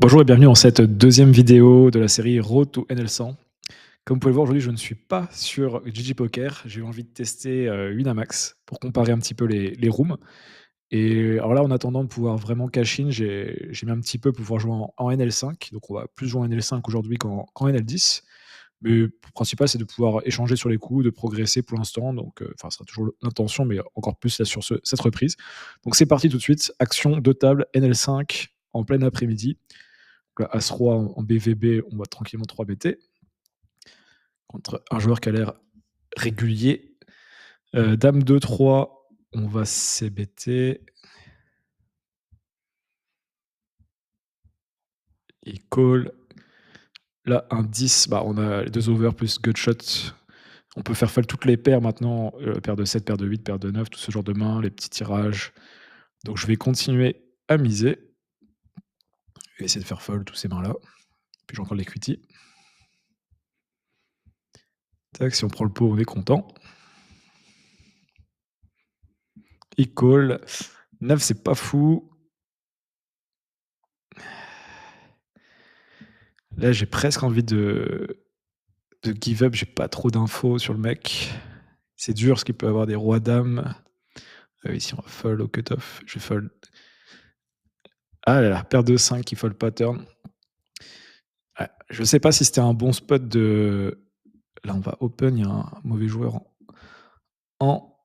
Bonjour et bienvenue dans cette deuxième vidéo de la série Road to NL100. Comme vous pouvez le voir aujourd'hui, je ne suis pas sur GG Poker. J'ai eu envie de tester Winamax pour comparer un petit peu les rooms. Et alors là, en attendant de pouvoir vraiment cash in, j'ai mis un petit peu pour pouvoir jouer en NL5. Donc on va plus jouer en NL5 aujourd'hui qu'en NL10. Mais le principal, c'est de pouvoir échanger sur les coups, de progresser pour l'instant. Donc, enfin, ça sera toujours l'intention, mais encore plus là sur cette reprise. Donc c'est parti tout de suite. Action de table NL5 en plein après-midi. Donc là, As-Roi en BVB, on va tranquillement 3 BT contre un joueur qui a l'air régulier. Dame 2-3, on va CBT. Il call. Là, un 10, bah, on a les 2 overs plus gutshot. On peut faire fold toutes les paires maintenant, paire de 7, paire de 8, paire de 9, tout ce genre de mains, les petits tirages. Donc je vais continuer à miser. Je vais essayer de faire fold tous ces mains-là. Puis j'ai encore l'equity. Tac, si on prend le pot, on est content. Il call. 9, c'est pas fou. Là, j'ai presque envie de give up. J'ai pas trop d'infos sur le mec. C'est dur parce qu'il peut avoir des rois dames. Ici, on va fold au cutoff. Je vais fold. Ah là là, paire de 5 qui fold pattern. Ouais, je sais pas si c'était un bon spot de. Là, on va open. Il y a un mauvais joueur en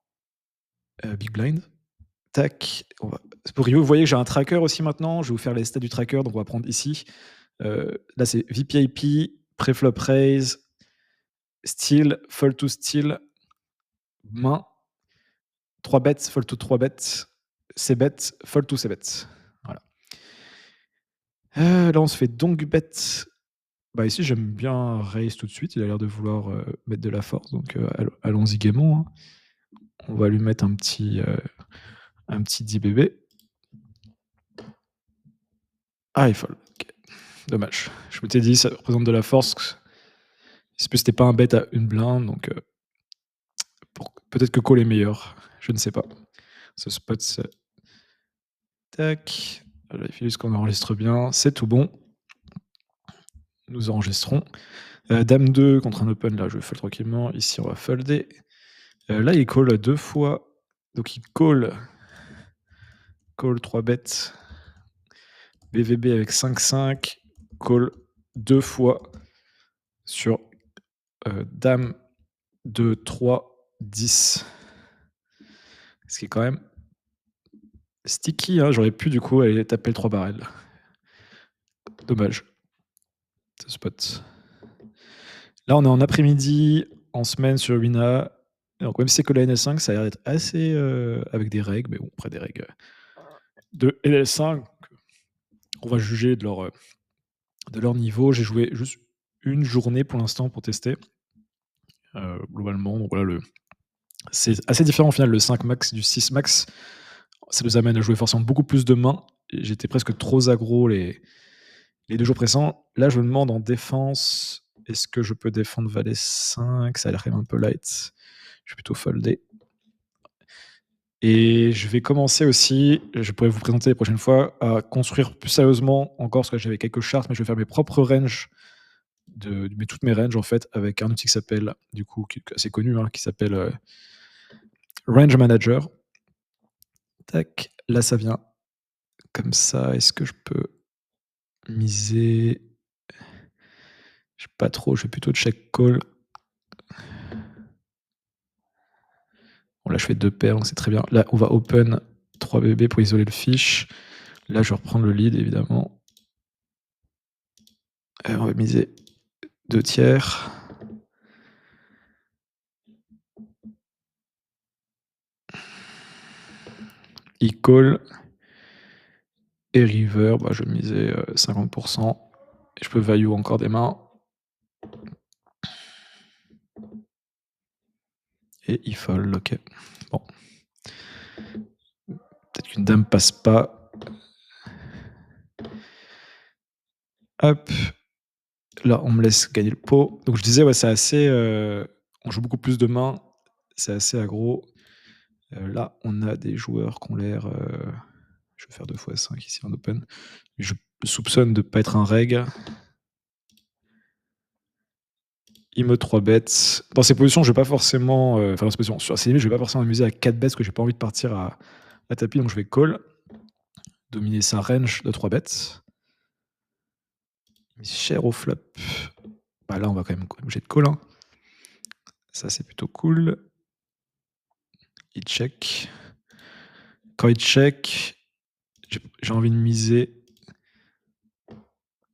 big blind. Tac. Pour you, vous voyez que j'ai un tracker aussi maintenant. Je vais vous faire les stats du tracker. Donc, on va prendre ici. Là, c'est VPIP, preflop raise, steal, fold to steal, main, 3 bets, fold to 3 bets, c-bet, fold to c-bet. Voilà. Là, on se fait donc bet. Bah, ici, j'aime bien raise tout de suite. Il a l'air de vouloir mettre de la force. Donc, allons-y gaiement. Hein. On va lui mettre un petit 10 bébé. Ah, il fold. Okay. Dommage. Je m'étais dit, ça représente de la force. C'était pas un bet à une blinde. Donc, peut-être que call est meilleur. Je ne sais pas. Ce spot, c'est. Tac. Là, il faut juste qu'on enregistre bien. C'est tout bon. Nous enregistrons. Dame 2 contre un open. Là, je vais fold tranquillement. Ici, on va folder. Là, il call 2 fois. Donc, il call 3 bêtes. BVB avec 5-5. Call 2 fois sur Dame 2, 3, 10. Ce qui est quand même sticky. Hein. J'aurais pu du coup aller taper le 3 barrels. Dommage. Ce spot. Là, on est en après-midi, en semaine sur Wina. Donc, même si c'est que la NL5, ça a l'air d'être assez avec des règles, mais bon, après des règles de NL5, on va juger de leur niveau. J'ai joué juste une journée pour l'instant pour tester. Globalement, donc voilà, c'est assez différent au final, le 5 max du 6 max. Ça nous amène à jouer forcément beaucoup plus de mains. J'étais presque trop aggro les 2 jours précédents. Là, je me demande en défense, est-ce que je peux défendre Valet 5? Ça a l'air quand même un peu light. Je vais plutôt folder. Et je vais commencer aussi, je pourrais vous présenter les prochaines fois, à construire plus sérieusement encore, parce que j'avais quelques chartes, mais je vais faire mes propres ranges, toutes mes ranges en fait, avec un outil qui s'appelle, du coup, qui est assez connu, hein, qui s'appelle Range Manager. Tac, là ça vient comme ça. Est-ce que je peux miser? Je sais pas trop, je vais plutôt check call. Bon, là je fais 2 paires, donc c'est très bien. Là, on va open 3 BB pour isoler le fiche. Là, je vais reprendre le lead, évidemment. On va miser 2 tiers. Il call. Et river, bah, je vais miser 50%. Et je peux value encore des mains. Et il fold, ok. Bon. Peut-être qu'une dame passe pas. Hop. Là, on me laisse gagner le pot. Donc je disais, ouais, c'est assez. On joue beaucoup plus de mains. C'est assez aggro. Là, on a des joueurs qui ont l'air. Je vais faire 2 fois 5 ici en open. Je soupçonne de pas être un reg. Il me 3 bêtes. Dans ces positions, je vais pas forcément, enfin dans ces positions, sur ces limites, je vais pas forcément m'amuser à 4 bêtes parce que j'ai pas envie de partir à tapis, donc je vais call, dominer sa range de 3 bêtes. Mais cher au flop. Bah là, on va quand même être obligé de call, hein. Ça, c'est plutôt cool. Il check. Quand il check, j'ai envie de miser.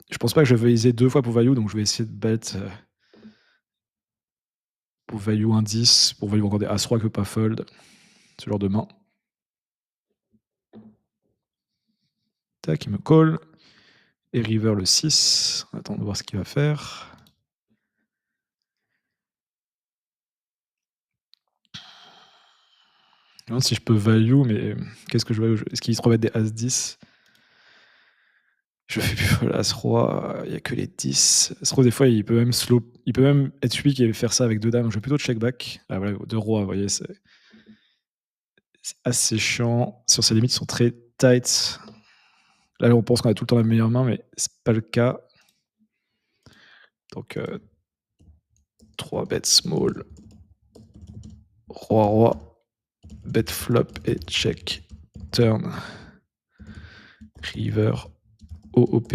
Je pense pas que je vais miser 2 fois pour value, donc je vais essayer de bet, pour value un 10, pour value encore des as-3 que pas fold, ce genre de main. Tac, il me call. Et river le 6. On attend de voir ce qu'il va faire. Je me demande si je peux value, mais qu'est-ce que je value? Est-ce qu'il se remet des As-10? Je fais plus fold As-Roi, il y a que les 10. As-Roi, des fois, il peut même slow, il peut même être celui qui va faire ça avec 2 dames. Je vais plutôt check back. Ah voilà, 2 rois, vous voyez, c'est assez chiant. Sur ces limites, ils sont très tight. Là, on pense qu'on a tout le temps la meilleure main, mais c'est pas le cas. Donc, 3 bets small. Roi, roi. Bet flop et check. Turn. River. OOP.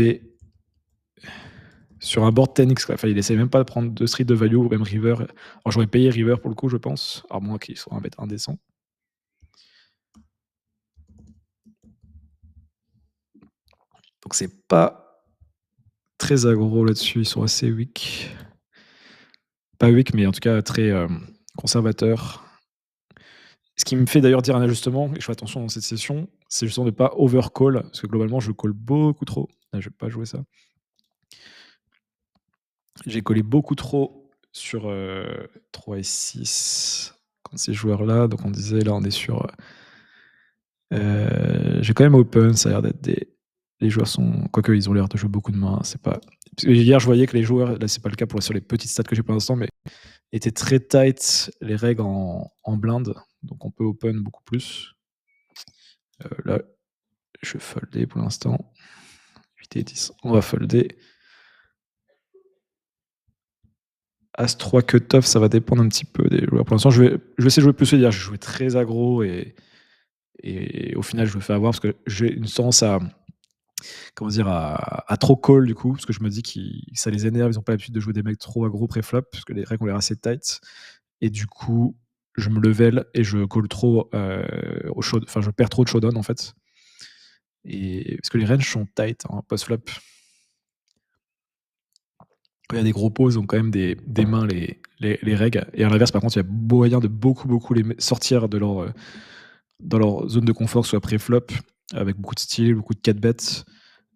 Sur un board 10x, quoi. Enfin, il essaie même pas de prendre de street de value ou même river. Alors, j'aurais payé river pour le coup, je pense. À moins qu'il soit un bet indécent. Donc, c'est pas très aggro là-dessus. Ils sont assez weak. Pas weak, mais en tout cas très conservateurs. Ce qui me fait d'ailleurs dire un ajustement, et je fais attention dans cette session, c'est justement de ne pas overcall, parce que globalement, je call beaucoup trop. Là, je vais pas jouer ça. J'ai collé beaucoup trop sur 3 et 6 contre ces joueurs-là. Donc, on disait, là, on est sur. J'ai quand même open, ça a l'air d'être des. Les joueurs sont. Quoique, ils ont l'air de jouer beaucoup de mains. C'est pas. Parce que hier, je voyais que les joueurs, là, c'est pas le cas sur les petites stats que j'ai pour l'instant, mais étaient très tight les règles en blind. Donc, on peut open beaucoup plus. Là, je vais folder pour l'instant. 8 et 10. On va folder. As-3 cut-off, ça va dépendre un petit peu des joueurs. Pour l'instant, je vais essayer de jouer plus. Hier, j'ai joué très aggro et au final, je me fais avoir parce que j'ai une tendance à. Comment dire, à trop call du coup, parce que je me dis que ça les énerve, ils n'ont pas l'habitude de jouer des mecs trop aggro pré-flop, parce que les règles ont l'air assez tight. Et du coup, je me level et je call trop au show, enfin je perds trop de showdown en fait. Et parce que les ranges sont tight hein, post-flop. Quand il y a des gros pots, ils ont quand même des mains les règles. Et à l'inverse, par contre, il y a moyen de beaucoup les sortir de leur, dans leur zone de confort, soit pré-flop, avec beaucoup de style, beaucoup de 4 bêtes.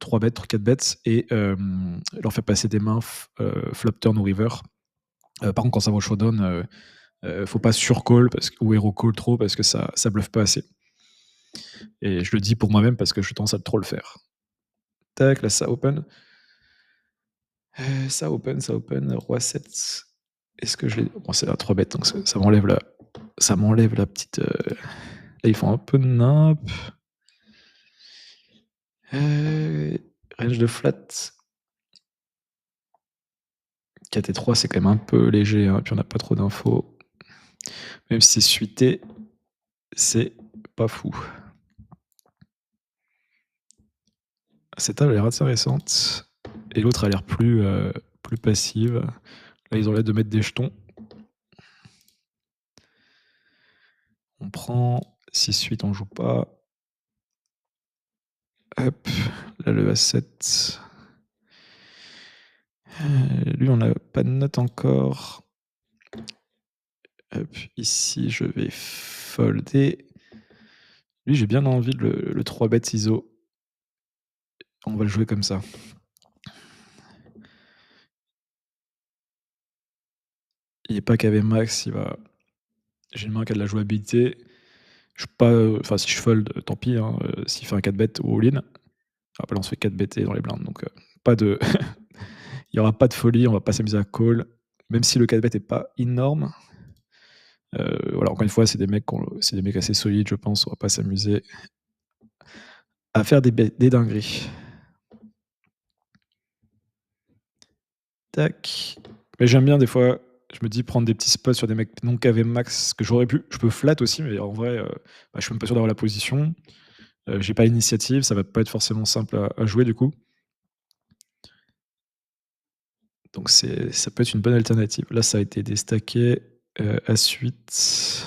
3 bêtes, 4 bêtes, et leur faire passer des mains flop turn ou river. Par contre, quand ça va au showdown, faut pas surcall ou hero call trop parce que ça bluffe pas assez. Et je le dis pour moi-même parce que je tendance à trop le faire. Tac, là ça open. Ça open, roi 7. Est-ce que je l'ai. Bon, c'est à 3 bêtes, donc ça m'enlève la petite. Là, ils font un peu de nimp. Range de flat. 4 et 3, c'est quand même un peu léger, hein, puis on n'a pas trop d'infos. Même si c'est suité, c'est pas fou. Cette table a l'air intéressante. Et l'autre a l'air plus passive. Là, ils ont l'air de mettre des jetons. On prend 6-8, on joue pas. Hop, là le A7. Lui, on n'a pas de note encore. Hop, ici, je vais folder. Lui, j'ai bien envie de le 3 bet ISO. On va le jouer comme ça. Il n'est pas KV max, j'ai une main qui a de la jouabilité. Je suis pas. Enfin, si je fold, tant pis. Hein, s'il fait un 4 bet ou all-in. Ah, bah là, on se fait 4 BT dans les blindes. Donc, pas de. Il n'y aura pas de folie, on va pas s'amuser à call. Même si le 4 bet n'est pas énorme. Voilà, encore une fois, c'est des mecs assez solides, je pense. On va pas s'amuser à faire des dingueries. Tac. Mais j'aime bien des fois, je me dis prendre des petits spots sur des mecs non KV max que j'aurais pu. Je peux flat aussi, mais en vrai, bah, je suis même pas sûr d'avoir la position. J'ai pas l'initiative, ça va pas être forcément simple à jouer du coup. Donc ça peut être une bonne alternative. Là, ça a été déstacké, à suite.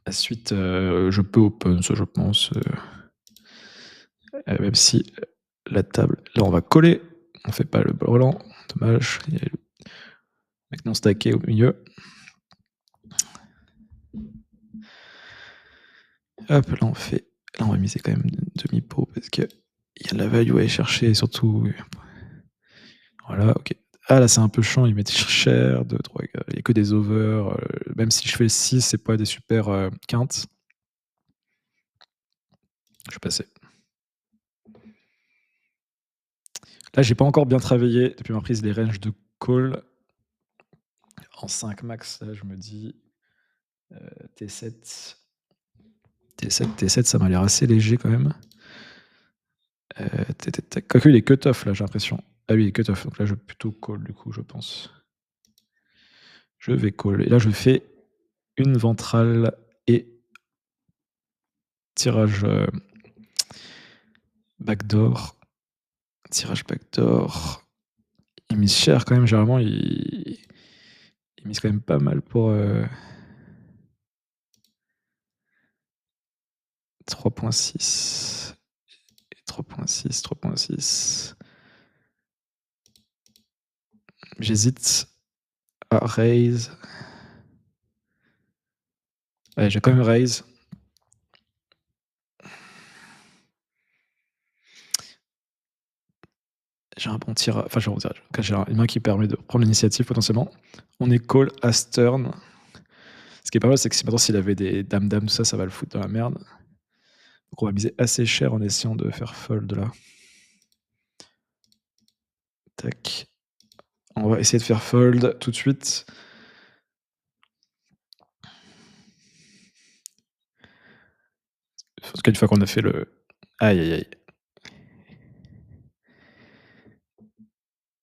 À suite, je peux open ça, je pense, même si la table là, on va coller. On fait pas le brelan, dommage. Il y a le mec non stacké au milieu. Hop, là, on va miser quand même demi-pot parce qu'il y a de la value à aller chercher et surtout voilà, OK. Ah là, c'est un peu chiant, ils mettent cher, 2-3 gars. Il y a que des overs, même si je fais le 6, c'est pas des super, quintes. Je suis passé. Là, j'ai pas encore bien travaillé depuis ma prise les ranges de call. En 5 max, là, je me dis, T7, T7, ça m'a l'air assez léger quand même. Quoique il est cut-off là, j'ai l'impression. Ah oui, il est cut-off, donc là je vais plutôt call du coup, je pense. Je vais call et là je fais une ventrale et tirage, backdoor. Tirage backdoor. Il mise cher quand même, généralement il mise quand même pas mal pour, 3.6 et 3.6. J'hésite à raise. Ouais, j'ai quand même raise. J'ai un bon tirage, enfin j'ai un bon tirage. J'ai une main qui permet de prendre l'initiative potentiellement. On est call as turn. Ce qui est pas mal, c'est que si maintenant s'il avait des dames-dames, tout ça, ça va le foutre dans la merde. Donc on va miser assez cher en essayant de faire fold là. Tac. On va essayer de faire fold tout de suite. En tout cas, une fois qu'on a fait le... Aïe, aïe, aïe.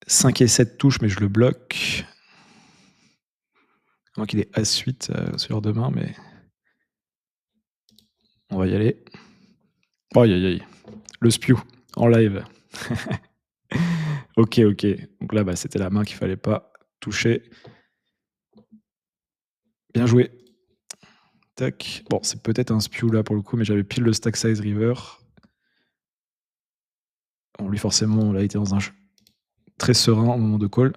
5 et 7 touches, mais je le bloque. À moins qu'il ait As-8 sur deux mains, mais... On va y aller. Aïe, aïe, aïe. Le spew, en live. Ok, ok. Donc là, bah, c'était la main qu'il fallait pas toucher. Bien joué. Tac. Bon, c'est peut-être un spew là pour le coup, mais j'avais pile le stack size river. Bon, lui, forcément, on a été dans un jeu très serein au moment de call.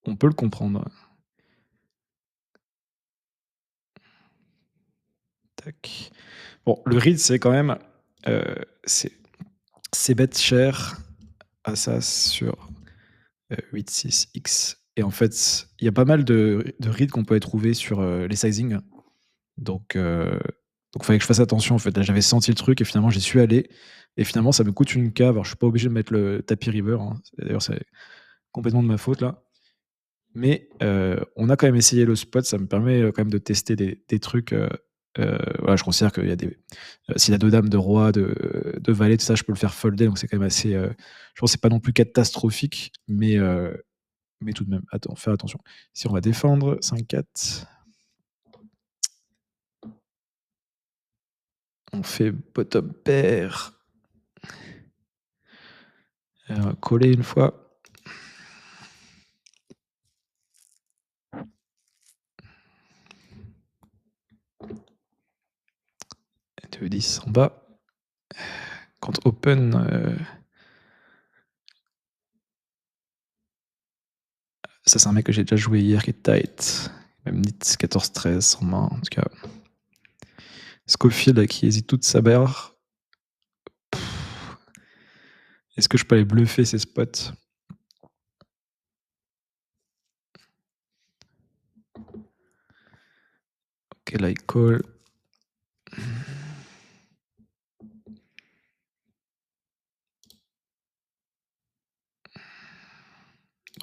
On peut le comprendre. Tac. Bon, le read, c'est quand même. C'est bête cher à ça sur 8-6x. Et en fait, il y a pas mal de reads qu'on peut trouver sur les sizing. Donc, il fallait que je fasse attention. En fait, là, j'avais senti le truc et finalement, j'y suis allé. Et finalement, ça me coûte une cave. Alors, je suis pas obligé de mettre le tapis river. Hein. D'ailleurs, c'est complètement de ma faute là. Mais on a quand même essayé le spot, ça me permet, quand même de tester des trucs, voilà, je considère qu'il y a des s'il a 2 dames, de roi, de valet, tout ça, je peux le faire folder, donc c'est quand même assez, je pense que c'est pas non plus catastrophique, mais tout de même, faire attention. Si on va défendre 5-4, on fait bottom pair, coller une fois. 2-10 en bas. Quand open, ça c'est un mec que j'ai déjà joué hier qui est tight, même nit 14-13 en main, en tout cas. Scofield qui hésite toute sa barre. Est-ce que je peux aller bluffer ces spots? Ok, là il call.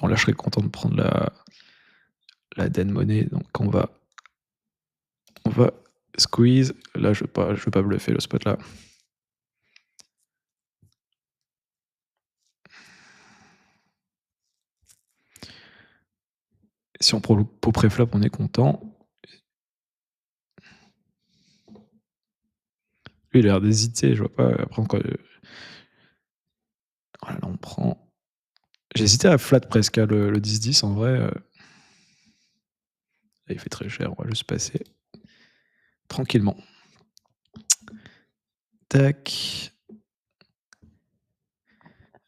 Bon, là je serais content de prendre la den monnaie, donc on va squeeze. Là je veux pas bluffer le spot là. Si on prend le pot préflop, on est content. Lui, il a l'air d'hésiter, je vois pas prendre quoi. Voilà, là, on prend. J'ai hésité à flat presque, à le 10-10 en vrai. Là, il fait très cher, on va juste passer tranquillement. Tac.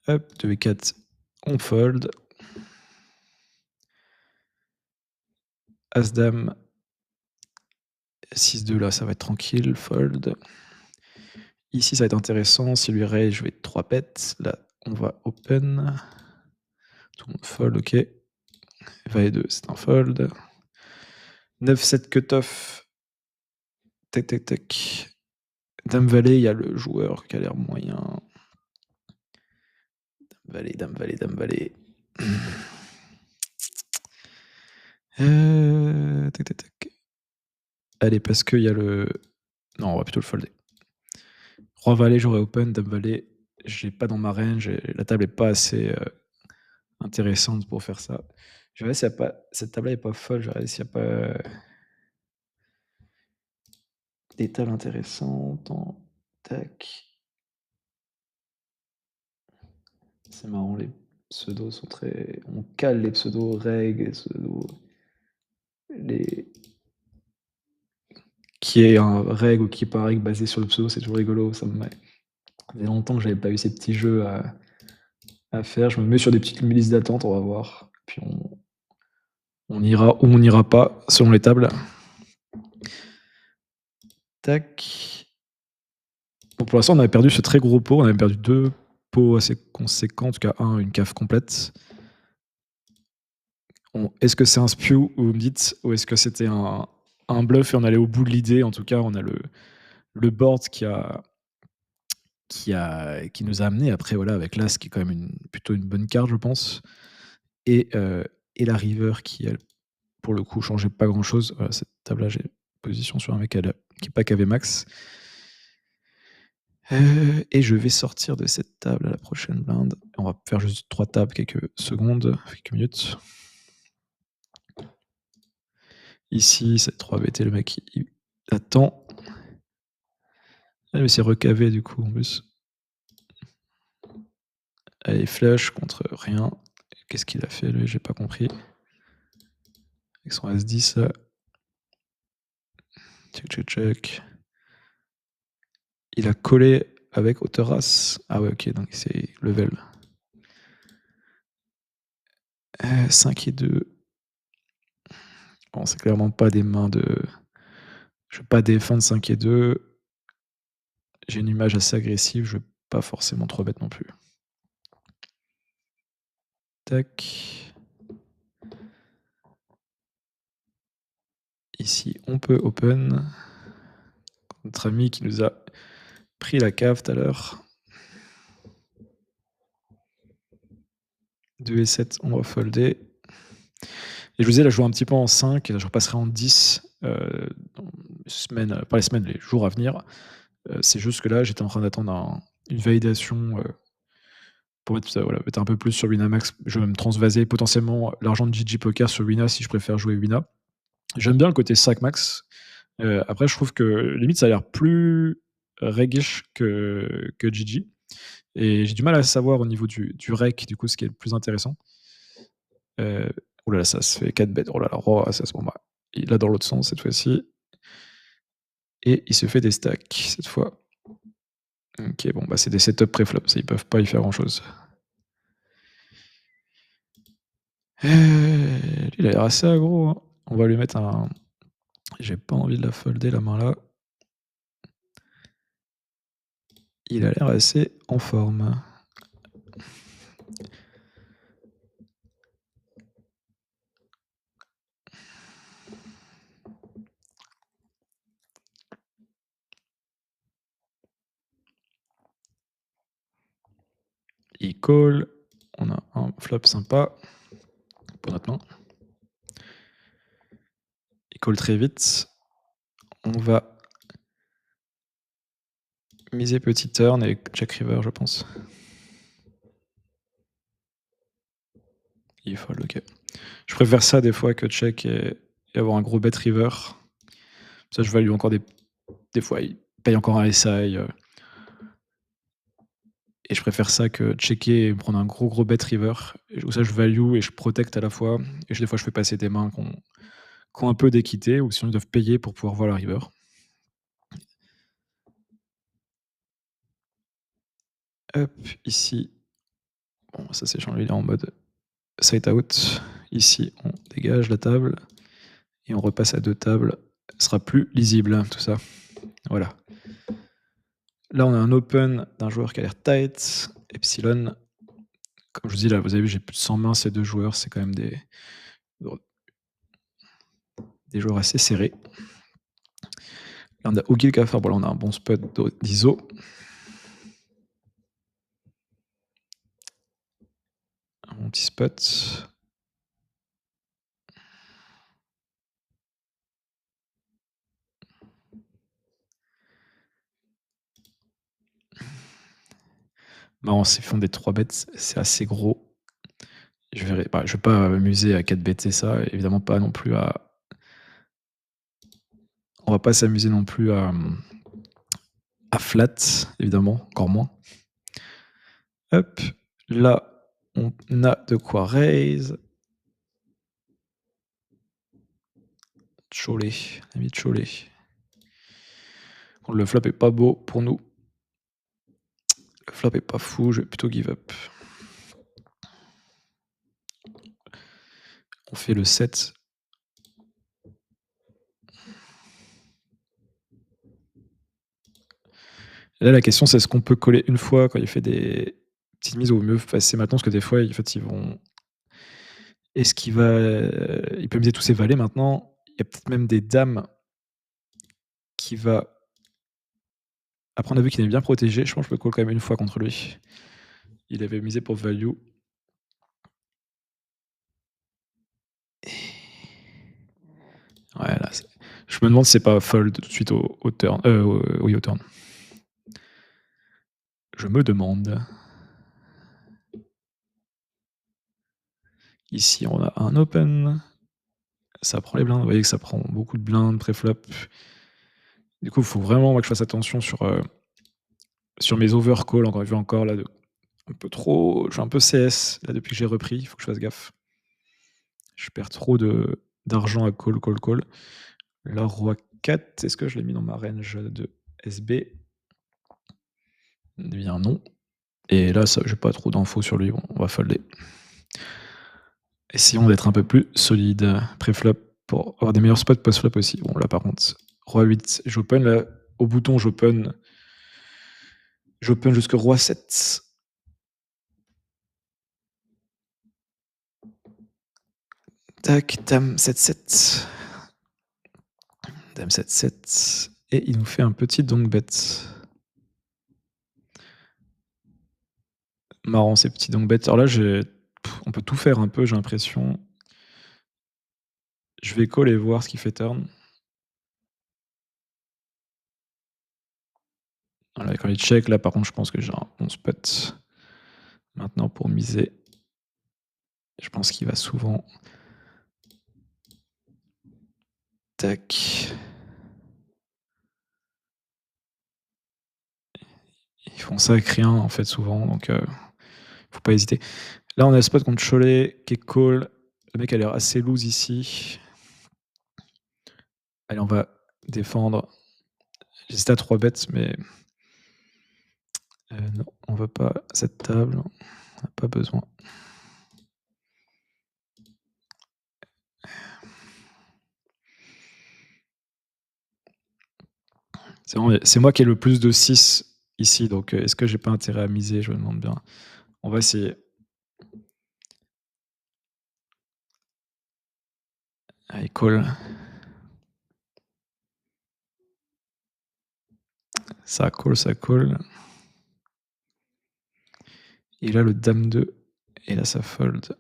Hop, 2 et 4, on fold. As-dame. 6-2, là, ça va être tranquille, fold. Ici, ça va être intéressant. Si lui raise, je vais 3 bêtes. Là, on va open. Tout le monde fold, ok. Valet 2, c'est un fold. 9-7 cutoff. Tac, tac, tac. Dame valet, il y a le joueur qui a l'air moyen. Valet, dame valet, dame valet. Tac, tac, tac. Allez, parce qu'il y a le. Non, on va plutôt le folder. Roi valet, j'aurais open. Dame valet, j'ai pas dans ma range. La table est pas assez intéressante pour faire ça. Je vais voir s'il y a pas. Cette table-là est pas folle. Je vais regarder s'il n'y a pas des tables intéressantes. Tac. C'est marrant, les pseudos sont très. On cale les pseudos reg, pseudos. Les. Qui est un reg ou qui est pas reg basé sur le pseudo, c'est toujours rigolo. Ça fait longtemps que j'avais pas eu ces petits jeux à faire. Je me mets sur des petites listes d'attente, on va voir. Puis on ira ou on n'ira pas selon les tables. Tac. Bon, pour l'instant, on avait perdu ce très gros pot. On avait perdu 2 pots assez conséquents, en tout cas une cave complète. Est-ce que c'est un spew, ou vous me dites, ou est-ce que c'était un bluff et on allait au bout de l'idée? En tout cas, on a le board qui nous a amené après, voilà, avec l'As qui est quand même plutôt une bonne carte, je pense. Et la river qui, elle, pour le coup, changeait pas grand-chose. Voilà, cette table-là, j'ai position sur un mec qui n'est pas KV max. Et je vais sortir de cette table à la prochaine blinde. On va faire juste 3 tables, quelques secondes, quelques minutes. Ici, c'est 3 BT, le mec il attend. Ah, mais c'est recavé du coup en plus. Allez, flush contre rien. Qu'est-ce qu'il a fait lui? J'ai pas compris. Avec son As-10 là. Check, check, check. Il a collé avec hauteur As. Ah ouais, ok, donc c'est level. 5 et 2. Bon, c'est clairement pas des mains de. Je veux pas défendre 5 et 2. J'ai une image assez agressive, je veux pas forcément trop bête non plus. Tac. Ici, on peut open. Notre ami qui nous a pris la cave tout à l'heure. 2 et 7, on va folder. Et je vous disais, là, je joue un petit peu en 5, et là, je repasserai en 10 pas les semaines, les jours à venir. C'est juste que là, j'étais en train d'attendre une validation pour mettre un peu plus sur Winamax. Je vais me transvaser potentiellement l'argent de GG Poker sur Wina si je préfère jouer Wina. J'aime bien le côté sac max. Après, je trouve que limite, ça a l'air plus regish que GG. Et j'ai du mal à savoir au niveau du rec, du coup, ce qui est le plus intéressant. Oh là là, ça se fait 4 bêtes. Oh là là, roi, ça se bon, bah, il a dans l'autre sens cette fois-ci. Et il se fait des stacks cette fois. Ok, bon, bah c'est des setups pré-flop, ça, ils peuvent pas y faire grand-chose. Lui, il a l'air assez aggro. Hein. On va lui mettre un. J'ai pas envie de la folder la main là. Il a l'air assez en forme. Il call. On a un flop sympa pour notre main. Il call très vite. On va miser petit turn et Jack River, je pense. Il fold, OK. Je préfère ça des fois que check et avoir un gros bet river. Ça, je value encore des fois, il paye encore un SI, et je préfère ça que checker et prendre un gros bet river et où ça je value et je protecte à la fois et des fois je fais passer des mains qui ont un peu d'équité ou sinon ils doivent payer pour pouvoir voir la river. Hop, ici, bon ça c'est changé, il est en mode side out. Ici, on dégage la table et on repasse à 2 tables. Ce sera plus lisible, hein, tout ça. Voilà. Là, on a un open d'un joueur qui a l'air tight, epsilon. Comme je vous dis, là, vous avez vu, j'ai plus de 100 mains, ces 2 joueurs, c'est quand même des joueurs assez serrés. Là, on a Ogi le cafard, bon là, on a un bon spot d'ISO. Un bon petit spot. Marrant, s'ils font des 3 bêtes, c'est assez gros. Je vais pas m'amuser à 4 bêter ça, évidemment pas non plus à on va pas s'amuser non plus à flat, évidemment, encore moins. Hop, là, on a de quoi raise. Cholet, ami Cholet. Bon, le flop est pas beau pour nous. Le flop est pas fou, je vais plutôt give up. On fait le 7. Là, la question, c'est est-ce qu'on peut coller une fois quand il fait des petites mises ou mieux passer maintenant? Parce que des fois, en fait, ils vont est-ce qu'il va, il peut miser tous ses valets maintenant. Il y a peut-être même des dames qui va après on a vu qu'il est bien protégé. Je pense que je peux call quand même une fois contre lui. Il avait misé pour value. Ouais, là, je me demande si c'est pas fold tout de suite au turn. Oui, au turn. Je me demande. Ici, on a un open. Ça prend les blindes. Vous voyez que ça prend beaucoup de blindes pré-flop. Du coup, il faut vraiment moi, que je fasse attention sur mes overcalls. Encore une fois, encore là, un peu trop. Je suis un peu CS là depuis que j'ai repris. Il faut que je fasse gaffe. Je perds trop d'argent à call, call, call. Là, roi 4, est-ce que je l'ai mis dans ma range de SB? Eh bien non. Et là, j'ai pas trop d'infos sur lui. Bon, on va folder. Essayons d'être un peu plus solide pré-flop pour avoir des meilleurs spots post-flop aussi. Bon, là, par contre, roi 8, j'open. Là, au bouton, j'open jusque roi 7. Tac, dame 7-7. Dame 7-7. Et il nous fait un petit donk bet. Marrant ces petits donk bets. Alors là, on peut tout faire un peu, j'ai l'impression. Je vais call et voir ce qu'il fait turn. Voilà, quand il check, là par contre, je pense que j'ai un bon spot. Maintenant pour miser, je pense qu'il va souvent. Tac. Ils font ça avec rien en fait souvent, donc faut pas hésiter. Là on a le spot contre Cholet qui est call. Le mec a l'air assez loose ici. Allez, on va défendre. J'hésite à 3 bêtes, mais non, on veut pas cette table. On n'a pas besoin. C'est moi qui ai le plus de 6 ici, donc est-ce que j'ai pas intérêt à miser? Je me demande bien. On va essayer. Allez, call. Ça call, ça call. Et là, le dame 2. Et là, ça fold.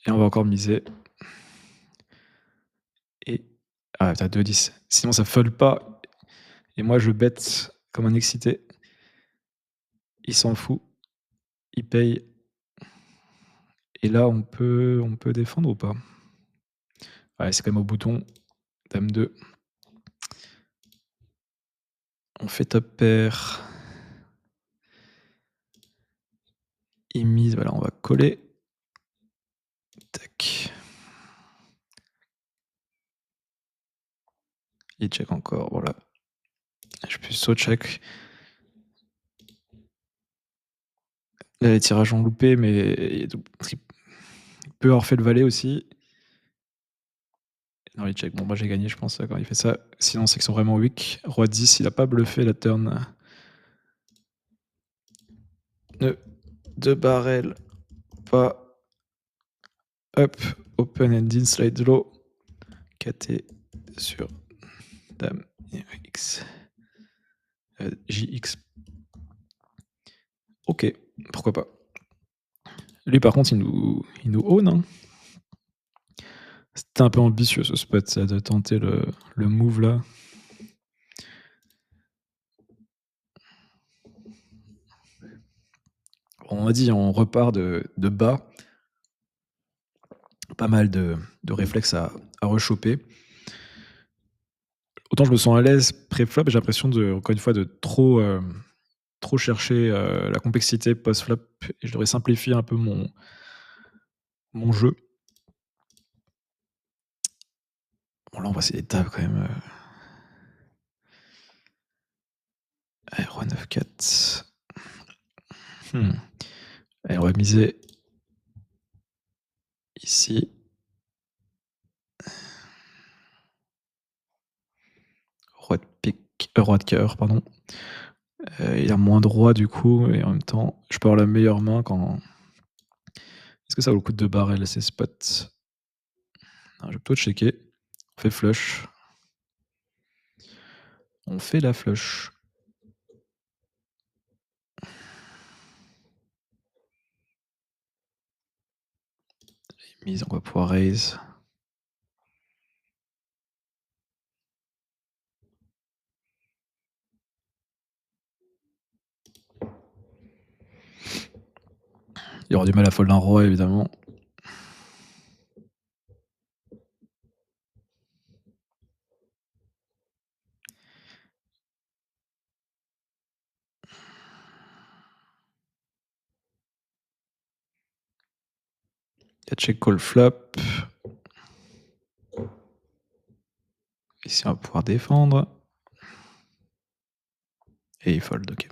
Et on va encore miser. Et. Ah, t'as 2-10. Sinon, ça fold pas. et moi je bet comme un excité. Il s'en fout, il paye et là on peut défendre ou pas? Ouais, c'est quand même au bouton, dame 2. On fait top pair. Il mise, voilà, on va coller. Tac. Il check encore, voilà. Je peux saut check. Là, les tirages ont loupé, mais il peut avoir fait le valet aussi. Non, il check. Bon, moi j'ai gagné, je pense, quand il fait ça. Sinon, c'est qu'ils sont vraiment weak. Roi 10, il a pas bluffé la turn. Nœud de barrel, pas. Up, open ending, slide low. KT sur dame X. JX. Ok, pourquoi pas. Lui, par contre, il nous own. Hein. C'était un peu ambitieux ce spot, ça, de tenter le move là. On a dit, on repart de bas. Pas mal de réflexes à rechoper. Autant je me sens à l'aise pré-flop, j'ai l'impression de, encore une fois, de trop chercher la complexité post-flop et je devrais simplifier un peu mon jeu. Bon, là, on va essayer des tables quand même. Roi 9-4. Allez, on va miser ici. Roi de pique, roi de cœur, pardon. Il a moins de rois du coup, et en même temps, je peux avoir la meilleure main quand. Est-ce que ça vaut le coup de 2 barrels ces spots? Non, je vais plutôt checker. On fait flush. On fait la flush. Mise, on va pouvoir raise. Il y aura du mal à fold un roi, évidemment. Il y a check call flop. Ici, on va pouvoir défendre. Et il fold, ok.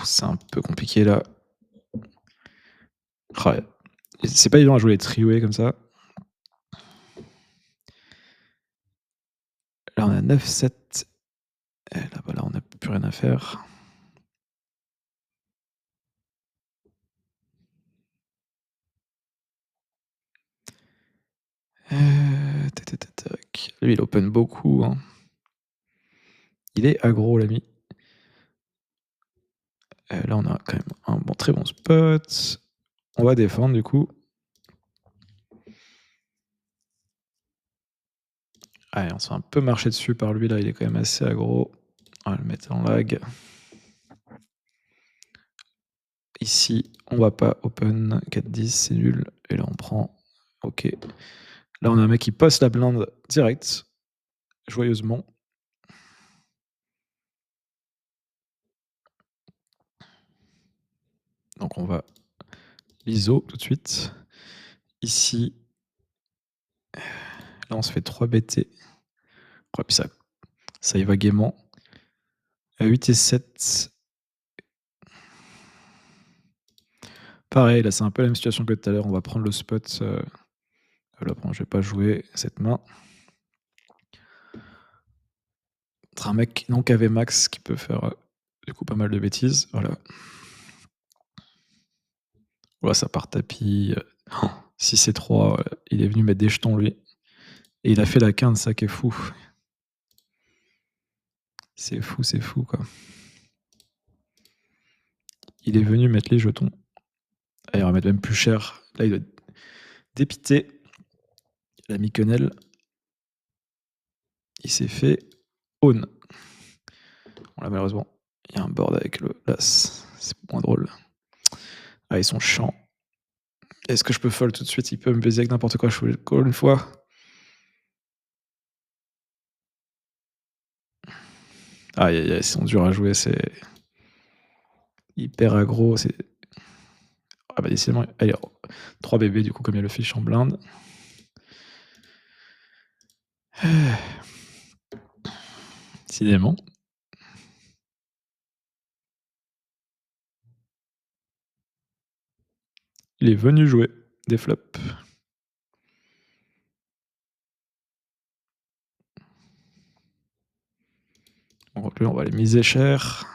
C'est un peu compliqué là. Ouais. C'est pas évident à jouer les triway comme ça. Là, on a 9-7. Et là-bas, là, on n'a plus rien à faire. Lui, il open beaucoup. Hein. Il est aggro, l'ami. Là, on a quand même un très bon spot. On va défendre, du coup. Allez, on se fait un peu marcher dessus par lui, là. Il est quand même assez aggro. On va le mettre en lag. Ici, on va pas open 4-10, c'est nul. Et là, on prend. Ok. Là, on a un mec qui poste la blinde direct, joyeusement. Donc, on va l'ISO tout de suite. Ici, là, on se fait 3 BT. Ouais, puis ça y va gaiement. 8 et 7. Pareil, là, c'est un peu la même situation que tout à l'heure. On va prendre le spot. Là, bon, je vais pas jouer cette main. Un mec non KV max qui peut faire du coup pas mal de bêtises. Voilà. Voilà, ça part tapis. 6 et 3. Il est venu mettre des jetons, lui. Et il a fait la quinte, ça qui est fou. C'est fou, quoi. Il est venu mettre les jetons. Ah, il va mettre même plus cher. Là, il doit être dépité. L'ami quenelle, il s'est fait own. Bon là malheureusement, il y a un board avec le l'as, c'est moins drôle. Ah ils sont chiants. Est-ce que je peux fold tout de suite? Il peut me baiser avec n'importe quoi, je voulais le call une fois. Aïe aïe aïe, ils sont durs à jouer, c'est hyper aggro, c'est ah bah décidément, allez 3 bébés du coup comme il y a le fiche en blinde. Décidément. Il est venu jouer des flops. Donc lui, on va les miser cher.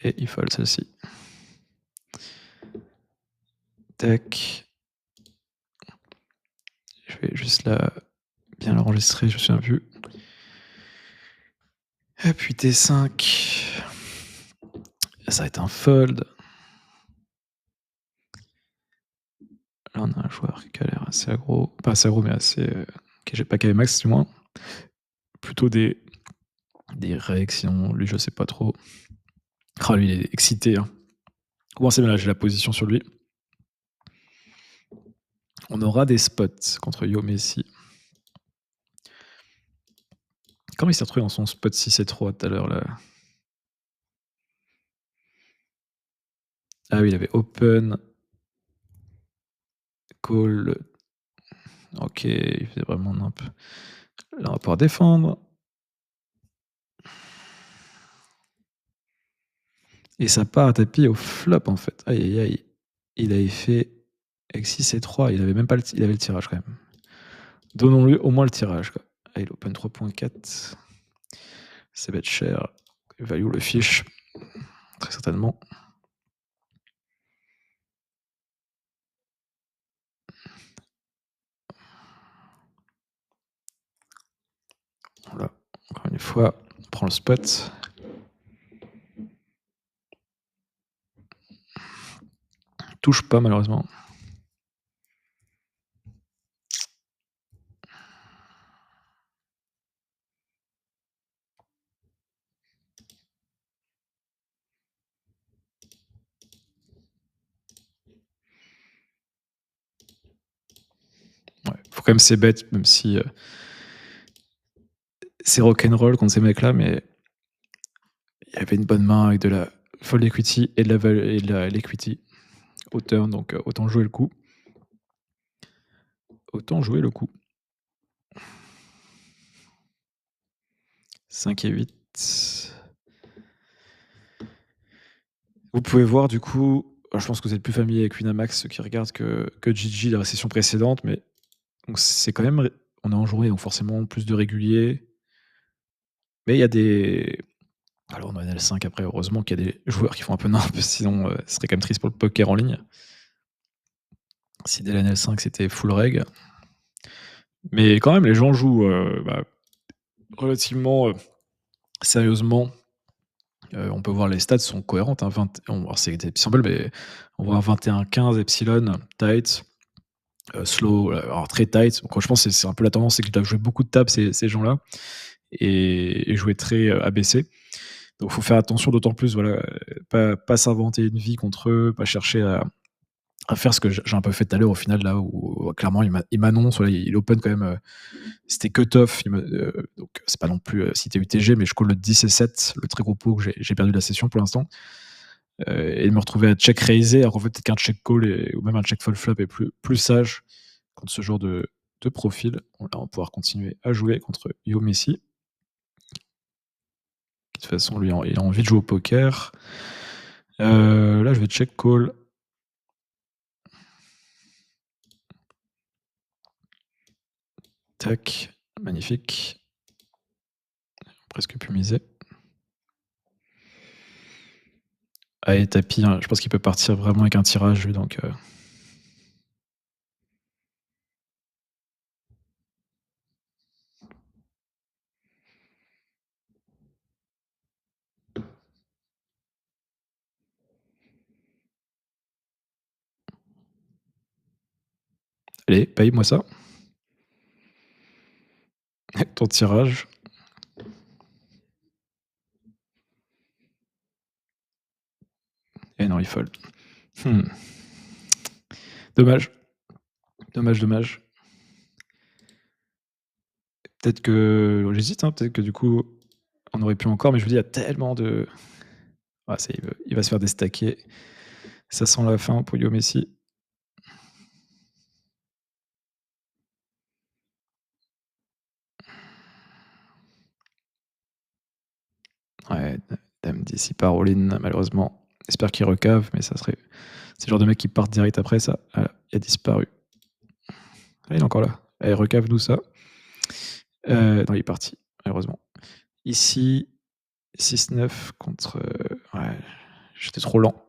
Et il fold celle-ci. Tac. Je vais juste la bien l'enregistrer, je me souviens plus. Et puis T5. Ça va être un fold. Là, on a un joueur qui a l'air assez aggro. Pas assez aggro, mais assez. J'ai pas KV max, du moins. Plutôt des réactions. Lui, je sais pas trop. Oh, lui, il est excité. Hein. Comment c'est bien là, j'ai la position sur lui. On aura des spots contre Yo Messi. Comment il s'est retrouvé dans son spot 6 et 3 tout à l'heure là? Ah oui, il avait open, call. Ok, il faisait vraiment nimp. Là, on va pouvoir défendre. Et ça part à tapis au flop en fait. Aïe aïe aïe. Il avait fait avec 6 et 3. Il avait même pas il avait le tirage quand même. Donnons-lui au moins le tirage. Quoi. Ah, il open 3.4. Ça va être cher. Value le fiche. Très certainement. Voilà. Encore une fois, on prend le spot. Touche pas malheureusement. Ouais, faut quand même c'est bête, même si c'est rock'n'roll contre ces mecs-là, mais il y avait une bonne main avec de la fold equity et de l'equity au turn, donc autant jouer le coup. Autant jouer le coup. 5 et 8. Vous pouvez voir du coup, je pense que vous êtes plus familier avec Winamax, ceux qui regardent, que GG la session précédente, mais donc c'est quand même, on est en journée, donc forcément plus de réguliers. Mais il y a des. Alors on a NL5 après, heureusement qu'il y a des joueurs qui font un peu nimp, sinon ce serait quand même triste pour le poker en ligne. Si dès la NL5 c'était full reg. Mais quand même, les gens jouent relativement sérieusement. On peut voir les stats sont cohérentes. Hein, alors c'est des petits symboles, mais on voit un 21-15 epsilon tight, slow, alors très tight. Donc je pense que c'est un peu la tendance, c'est qu'ils doivent jouer beaucoup de tables ces gens-là et jouer très abaissé. Donc faut faire attention, d'autant plus, voilà, pas s'inventer une vie contre eux, pas chercher à faire ce que j'ai un peu fait tout à l'heure au final là où clairement il m'annonce, voilà, il open quand même. C'était cut-off, donc c'est pas non plus cité UTG, mais je call le 10 et 7, le très gros pot que j'ai perdu la session pour l'instant. Et de me retrouver à check raiser, alors qu'en fait, peut-être qu'un check call ou même un check fold flop est plus sage contre ce genre de profil. Là, on va pouvoir continuer à jouer contre Yo Messi. De toute façon, lui, il a envie de jouer au poker. Là, je vais check call. Tac, magnifique. Presque pu miser. Allez, tapis, hein, je pense qu'il peut partir vraiment avec un tirage, lui, donc. Allez, paye-moi ça. Ton tirage. Et non, il fold. Mmh. Dommage, dommage, dommage. Peut-être que j'hésite, hein, peut-être que du coup, on aurait pu encore, mais je me dis, il y a tellement de ah ça il va se faire déstacker. Ça sent la fin pour Yo Messi. Ouais, dame 10, il part all-in malheureusement. J'espère qu'il recave, mais ça serait c'est le genre de mec qui part direct après ça. Voilà, il a disparu. Ah, il est encore là. Allez, recave-nous ça. Non, il est parti, malheureusement. Ici, 6-9 contre, ouais, j'étais trop lent.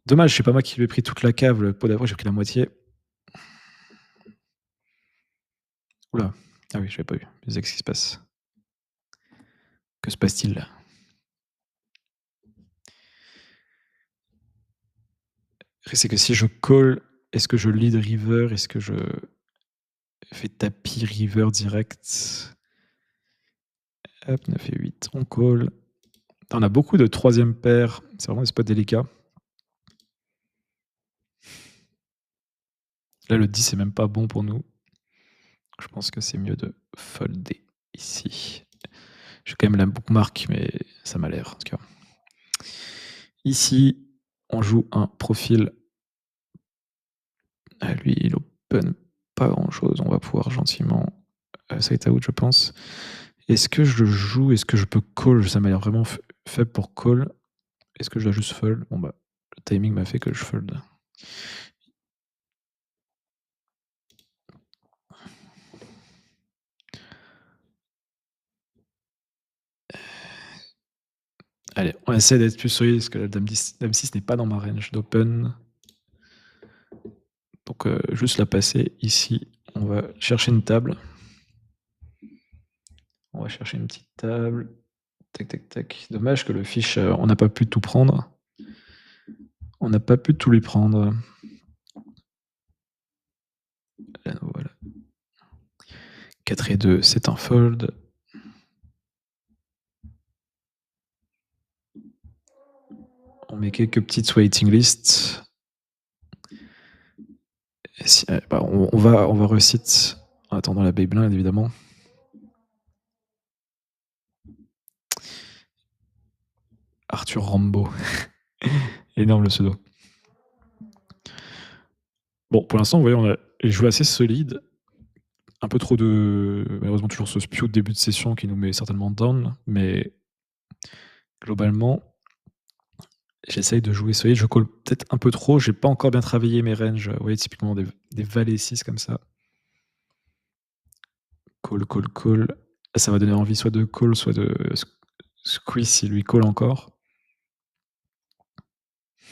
Dommage, c'est pas moi qui lui ai pris toute la cave, le pot d'après, j'ai pris la moitié. Ouh là! Ah oui, j'avais pas vu. Mais qu'est-ce qui se passe? Que se passe-t-il? C'est que si je call, est-ce que je lead river? Est-ce que je fais tapis river direct? Hop, 9 et 8, on call. On a beaucoup de troisième paire, c'est vraiment des spots délicats. Là, le 10 c'est même pas bon pour nous. Je pense que c'est mieux de folder ici. J'ai quand même la bookmark, mais ça m'a l'air en tout cas. Ici, on joue un profil. Ah, lui, il open pas grand-chose. On va pouvoir gentiment side out, je pense. Est-ce que je joue? Est-ce que je peux call? Ça m'a l'air vraiment faible pour call. Est-ce que je dois juste fold? Bon bah, le timing m'a fait que je fold. Allez, on essaie d'être plus solide parce que la dame 6 n'est pas dans ma range d'open. Donc juste la passer ici. On va chercher une table. On va chercher une petite table. Tac, tac, tac. Dommage que le fiche, on n'a pas pu tout prendre. On n'a pas pu tout lui prendre. Là, voilà. 4 et 2, c'est un fold. On met quelques petites waiting lists. Si, bah, on va recite en attendant la big blind évidemment. Arthur Rambo. Énorme le pseudo. Bon, pour l'instant, vous voyez, on a joué assez solide. Un peu trop de. Malheureusement, toujours ce spew de début de session qui nous met certainement down, mais globalement, j'essaye de jouer solide. Je call peut-être un peu trop. J'ai pas encore bien travaillé mes ranges. Vous voyez, typiquement des valets 6 comme ça. Call, call, call. Ça va donner envie soit de call, soit de squeeze s'il lui call encore.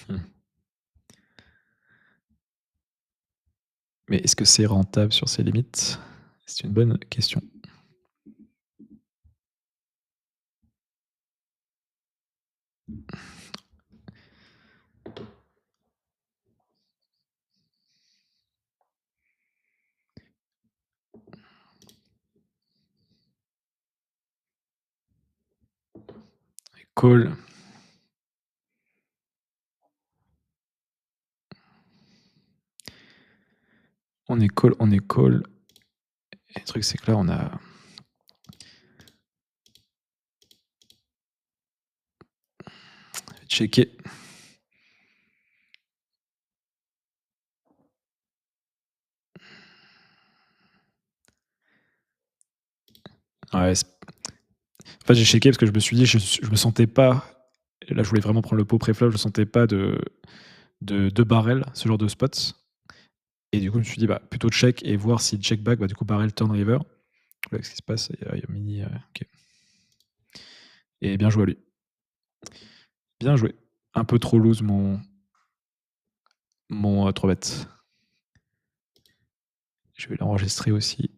Hmm. Mais est-ce que c'est rentable sur ses limites? C'est une bonne question. Call. On est call, on est call. Et le truc, c'est que là, on a. Checker. Ouais, en fait, j'ai checké parce que je me suis dit, je me sentais pas. Là, je voulais vraiment prendre le pot pré-flop, je ne sentais pas de barrel, ce genre de spots. Et du coup, je me suis dit, bah, plutôt check et voir si check back, bah, du coup, barrel turn river. Voilà ce qui se passe. Il y a mini. Ok. Et bien joué à lui. Bien joué. Un peu trop loose mon 3 bêtes. Je vais l'enregistrer aussi.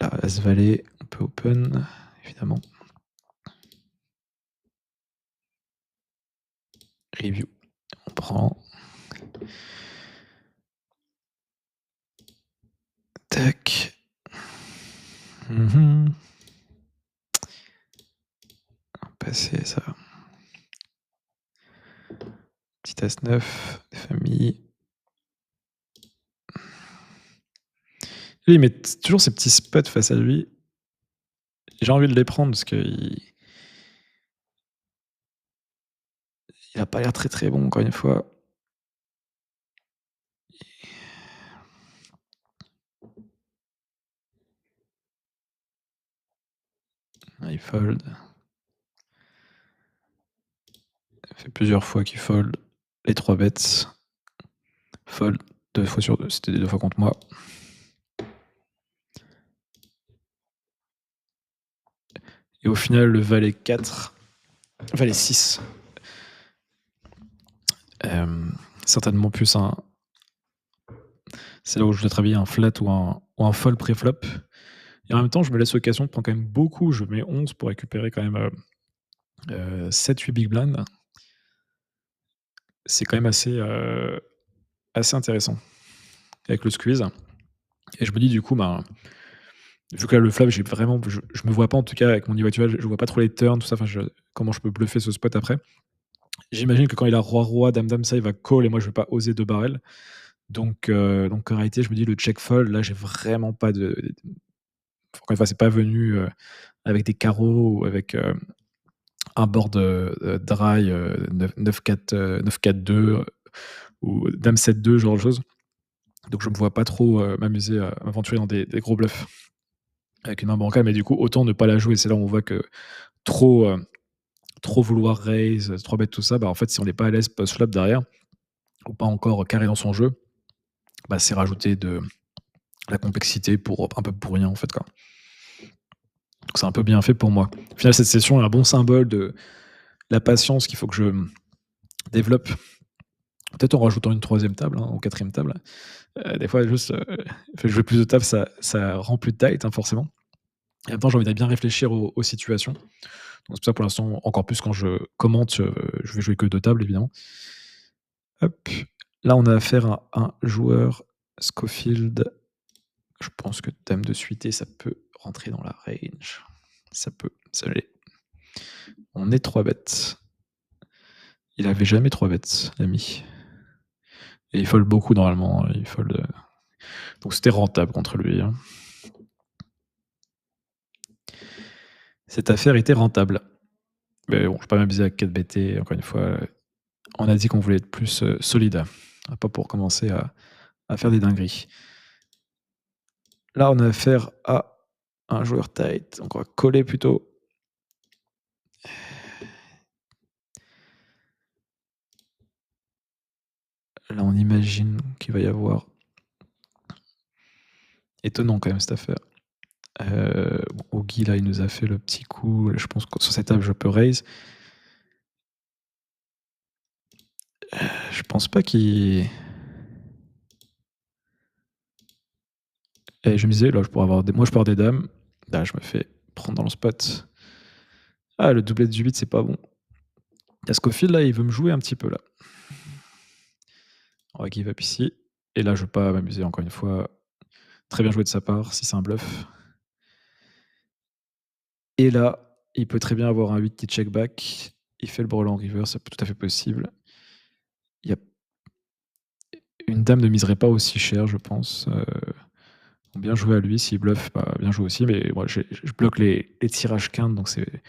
Là, As Valet, on peut open, évidemment. Review. On prend. Tac. Mmh. Passer ça. Petit As-9, des familles. Lui, il met toujours ces petits spots face à lui. J'ai envie de les prendre parce qu'il a pas l'air très, très bon encore une fois. Ah, il fold. Ça fait plusieurs fois qu'il fold. Les 3 bêtes. Fold 2 fois sur 2. C'était 2 fois contre moi. Et au final, le valet 4, valet 6, certainement plus un. C'est là où je dois travailler un flat ou un fold pré-flop. Et en même temps, je me laisse l'occasion de prendre quand même beaucoup. Je mets 11 pour récupérer quand même 7-8 big blind. C'est quand même assez intéressant avec le squeeze. Et je me dis du coup, ben, vu que là, le flop, j'ai vraiment, je me vois pas en tout cas avec mon niveau actuel, je vois pas trop les turns, tout ça. Enfin, comment je peux bluffer ce spot après. J'imagine que quand il a roi-roi, dame-dame, ça, il va call et moi, je vais pas oser de barrel. Donc en réalité, je me dis le check fold, là, j'ai vraiment pas encore une fois, c'est pas venu avec des carreaux ou avec un board dry 9-4, 9-4-2 ou dame 7-2, ce genre de choses. Donc je me vois pas trop m'amuser à m'aventurer dans des gros bluffs avec une main bancale, mais du coup, autant ne pas la jouer. C'est là où on voit que trop, trop vouloir raise, 3 bêtes, tout ça, bah, en fait, si on n'est pas à l'aise post-flop derrière ou pas encore carré dans son jeu, bah, c'est rajouter de la complexité pour un peu pour rien, en fait, quoi. Donc c'est un peu bien fait pour moi. Au final, cette session est un bon symbole de la patience qu'il faut que je développe. Peut-être en rajoutant une troisième table, hein, ou quatrième table. Des fois, juste, fait jouer plus de tables, ça rend plus tight, hein, forcément. Et en même temps, j'ai envie de bien réfléchir aux situations. Donc c'est pour ça, pour l'instant, encore plus quand je commente, je vais jouer que 2 tables, évidemment. Hop. Là, on a affaire à un joueur Scofield. Je pense que dame de suité, ça peut rentrer dans la range. Ça peut, ça l'est. On est 3 bêtes. Il avait jamais 3 bêtes, l'ami. Et il fold beaucoup normalement, il fold, donc c'était rentable contre lui, hein. Cette affaire était rentable. Mais bon, je vais pas m'amuser à 4 BT, encore une fois, on a dit qu'on voulait être plus, solide, pas pour commencer à faire des dingueries. Là, on a affaire à un joueur tight, donc on va coller plutôt. Là, on imagine qu'il va y avoir étonnant quand même cette affaire. Bon, Ogi, là, il nous a fait le petit coup. Je pense que sur cette table, je peux raise. Je pense pas qu'il. Et je me disais, là, je pourrais avoir des. Moi, je peux avoir des dames. Là, je me fais prendre dans le spot. Ah, le doublet du 8, c'est pas bon. Scofield, là, il veut me jouer un petit peu, là. On va give up ici. Et là, je veux pas m'amuser, encore une fois. Très bien joué de sa part, si c'est un bluff. Et là, il peut très bien avoir un 8 qui check back. Il fait le brelan river, c'est tout à fait possible. Il y a une dame ne miserait pas aussi cher, je pense. Bien joué à lui, s'il bluffe, bah, bien joué aussi, mais moi, je bloque les tirages quinte, donc c'est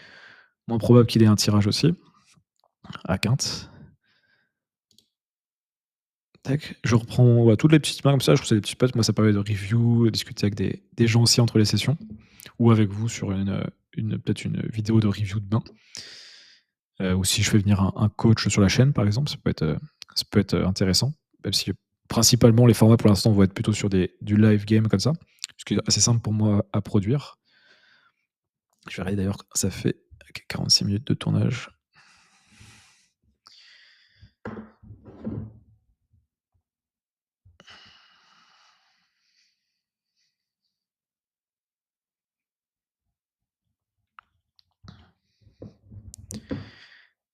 moins probable qu'il ait un tirage aussi, à quinte. Tac, je reprends toutes les petites mains comme ça, je trouve que c'est des petits spots, moi ça permet de review, discuter avec des gens aussi entre les sessions, ou avec vous sur peut-être une vidéo de review de main. Ou si je fais venir un coach sur la chaîne, par exemple, ça peut être intéressant, même si principalement les formats pour l'instant vont être plutôt sur du live game comme ça, ce qui est assez simple pour moi à produire. Je vais regarder d'ailleurs, ça fait 46 minutes de tournage.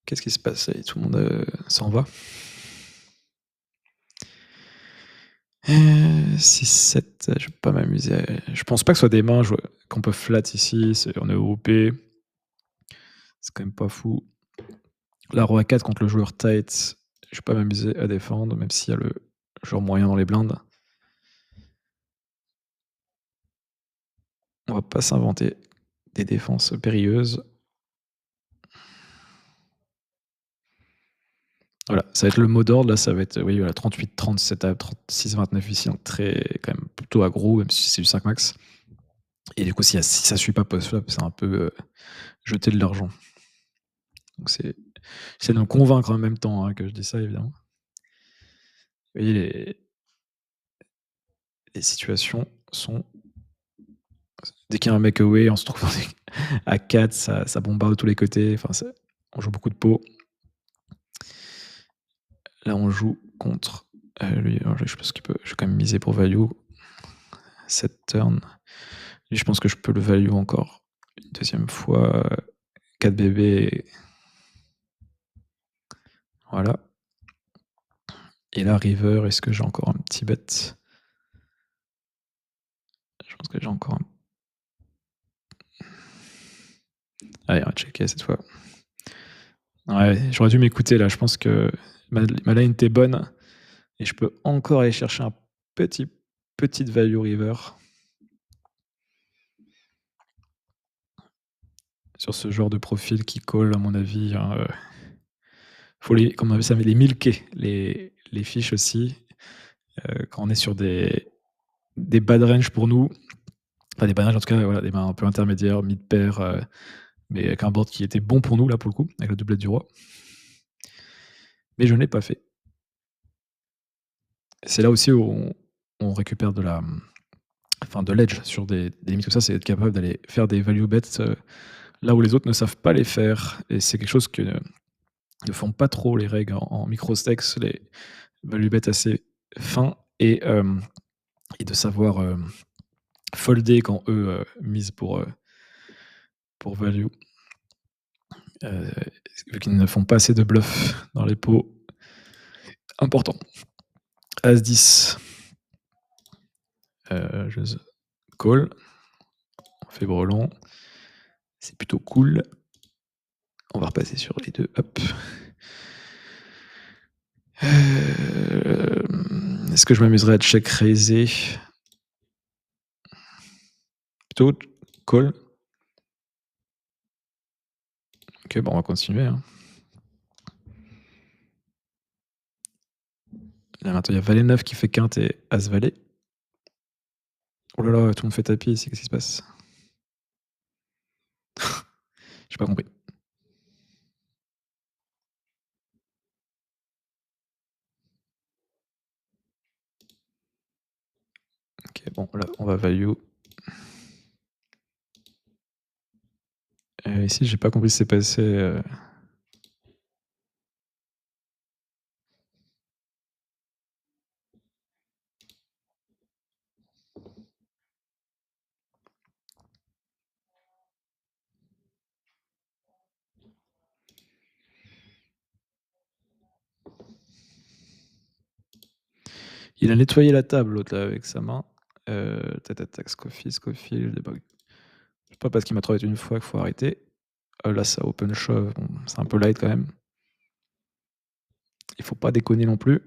Qu'est-ce qui se passe? Tout le monde s'en va. 6-7, je vais pas m'amuser je pense pas que ce soit des mains qu'on peut flat ici, on est OP. C'est quand même pas fou. La roi 4 contre le joueur tight, je vais pas m'amuser à défendre, même s'il y a le joueur moyen dans les blindes. On va pas s'inventer des défenses périlleuses. Voilà, ça va être le mot d'ordre, là, ça va être, oui, voilà, 38-37 à 36-29 ici, donc très quand même plutôt aggro, même si c'est du 5 max. Et du coup, si ça suit pas post-flop, c'est un peu, jeter de l'argent. Donc c'est de me convaincre en même temps, hein, que je dis ça évidemment. Vous voyez les situations sont dès qu'il y a un make away, on se trouve à 4, ça bombarde de tous les côtés, enfin on joue beaucoup de pots. Là, on joue contre, lui, alors je pense qu'il peut je vais quand même miser pour value. 7 turn. Lui, je pense que je peux le value encore une deuxième fois, 4 bébés. Voilà. Et là, river, est-ce que j'ai encore un petit bet? Je pense que j'ai encore un allez, on va checker cette fois. Ouais, j'aurais dû m'écouter là, je pense que ma line était bonne et je peux encore aller chercher un petite value river sur ce genre de profil qui colle à mon avis, hein, faut les comment on appelle ça? Les milquer, les fiches aussi, quand on est sur des bad range pour nous, enfin des bad range en tout cas, voilà, des mains un peu intermédiaires, mid pair, mais avec un board qui était bon pour nous là pour le coup, avec la doublette du roi. Mais je ne l'ai pas fait. C'est là aussi où on récupère enfin de l'edge sur des limites comme ça, c'est être capable d'aller faire des value bets, là où les autres ne savent pas les faire et c'est quelque chose que ne font pas trop les règles en micro stakes, les value bets assez fins et de savoir, folder quand eux, misent pour value. Vu qu'ils ne font pas assez de bluff dans les pots. Important. As 10. Je call. On fait brelan. C'est plutôt cool. On va repasser sur les deux. Hop. Est-ce que je m'amuserais à check raiser? Plutôt call. Ok, bon, on va continuer. Hein. Là, maintenant, il y a valet 9 qui fait quinte et as valet. Oh là là, tout le monde fait tapis ici, qu'est-ce qui se passe? J'ai pas compris. Ok, bon, là, on va value. Ici, j'ai pas compris ce qui s'est passé. Il a nettoyé la table, l'autre, là, avec sa main. Tac, Scofield. C'est pas parce qu'il m'a trouvé une fois qu'il faut arrêter. Là, ça open shove. Bon, c'est un peu light quand même. Il faut pas déconner non plus.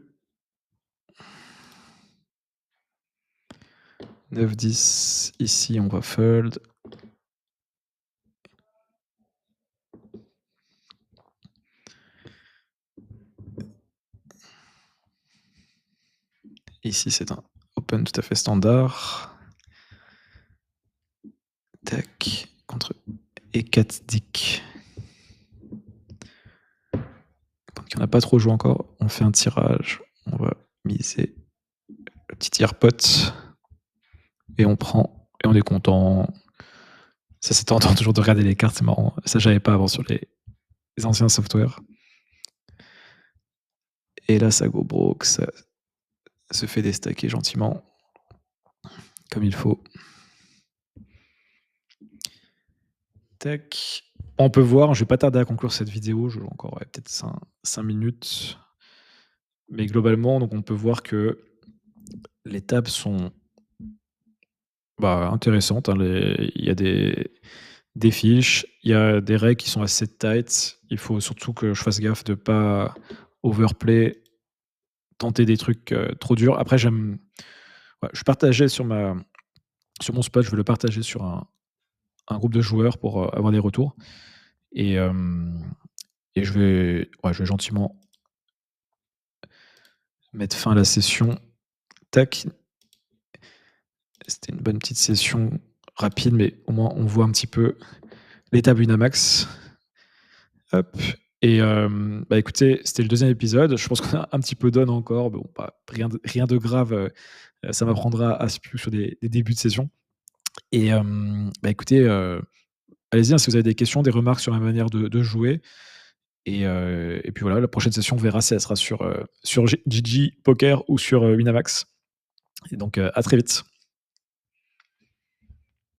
9-10. Ici, on va fold. Ici, c'est un open tout à fait standard. Tac. Contre E4 dick. Quand il n'y en a pas trop joué encore, on fait un tirage. On va miser le petit earpot. Et on prend. Et on est content. Ça, c'est tentant toujours de regarder les cartes, c'est marrant. Ça, j'avais pas avant sur les anciens softwares. Et là, ça go broke, ça se fait déstacker gentiment, comme il faut. Tac. On peut voir, je vais pas tarder à conclure cette vidéo, je joue encore peut-être 5 minutes. Mais globalement, donc on peut voir que Les tables sont, bah, intéressantes, hein, les il y a des fiches, il y a des règles qui sont assez tight. Il faut surtout que je fasse gaffe de pas overplay, tenter des trucs, trop durs. Après ouais, je partageais sur mon spot, je veux le partager sur un groupe de joueurs pour, avoir des retours et je vais gentiment mettre fin à la session. Tac, c'était une bonne petite session rapide, mais au moins on voit un petit peu les tables Winamax. Hop et bah, écoutez, c'était le deuxième épisode. Je pense qu'on a un petit peu d'on encore. Bon, pas rien de grave, ça m'apprendra à plus sur des débuts de session et bah, écoutez, allez-y, hein, si vous avez des questions, des remarques sur ma manière de jouer et puis voilà, la prochaine session, on verra si elle sera sur GG Poker ou sur, Winamax et donc à très vite.